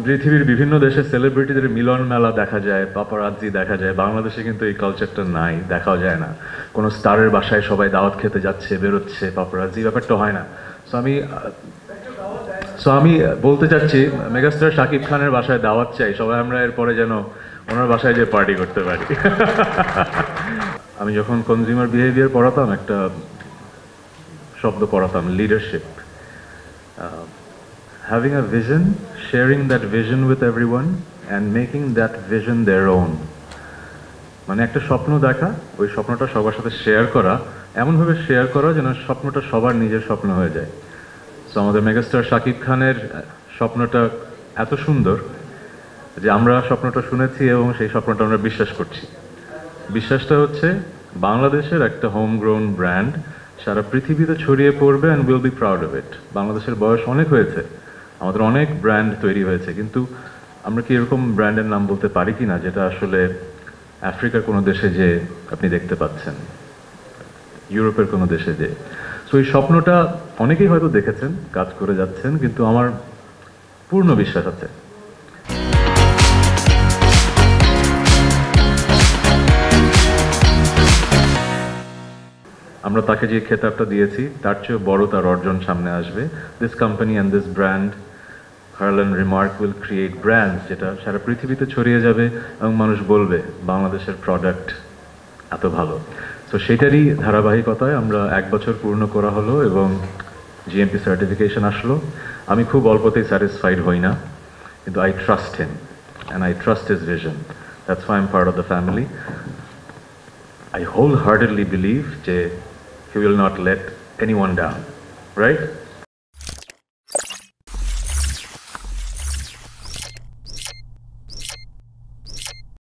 পৃথিবীর বিভিন্ন দেশে সেলিব্রিটিদের মিলন মেলা দেখা যায়, পাপারাজ্জি দেখা যায়। বাংলাদেশে কিন্তু এই কালচারটা নাই, দেখাও যায় না। কোনো স্টারের বাসায় সবাই দাওয়াত খেতে যাচ্ছে, বেরোচ্ছে, পাপারাজ্জি ব্যাপারটা হয় না। সো আমি বলতে চাচ্ছি, মেগাস্টার শাকিব খানের বাসায় দাওয়াত চাই, সবাই আমরা এরপরে যেন ওনার বাসায় যে পার্টি করতে পারি। আমি যখন কনজিউমার বিহেভিয়ার পড়াতাম, একটা শব্দ পড়াতাম, leadership. Having a vision, sharing that vision with everyone, and making that vision their own. মানে একটা স্বপ্ন দেখা, ওই স্বপ্নটা সবার সাথে শেয়ার করা, এমনভাবে শেয়ার করা যেন স্বপ্নটা সবার নিজের স্বপ্ন হয়ে যায়। সো আমাদের মেগাস্টার শাকিব খানের স্বপ্নটা এত সুন্দর যে আমরা স্বপ্নটা শুনেছি এবং সেই স্বপ্নটা আমরা বিশ্বাস করছি। বিশ্বাসটা হচ্ছে বাংলাদেশের একটা হোম গ্রোন ব্র্যান্ড সারা পৃথিবীতে ছড়িয়ে পড়বে, and will be proud of it. বাংলাদেশের বয়স অনেক হয়েছে, আমাদের অনেক ব্র্যান্ড তৈরি হয়েছে, কিন্তু আমরা কি এরকম ব্র্যান্ডের নাম বলতে পারি কি না যেটা আসলে আফ্রিকার কোনো দেশে যে আপনি দেখতে পাচ্ছেন, ইউরোপের কোনো দেশে যে। সো এই স্বপ্নটা অনেকেই হয়তো দেখেছেন, কাজ করে যাচ্ছেন, কিন্তু আমার পূর্ণ বিশ্বাস আছে আমরা তাকে যে খেতাবটা দিয়েছি তার চেয়ে বড় তার অর্জন সামনে আসবে। This company and this brand Herlan remark will create brands যেটা সারা পৃথিবীতে ছড়িয়ে যাবে এবং মানুষ বলবে বাংলাদেশের প্রোডাক্ট এত ভালো। তো সেটারই ধারাবাহিকতায় আমরা 1 বছর পূর্ণ করা হলো এবং জিএমপি সার্টিফিকেশন আসলো। আমি খুব অল্পতেই স্যাটিসফাইড হই না, কিন্তু I trust him and I trust his vision. That's why I am part of the family. I wholeheartedly believe that he will not let anyone down, right?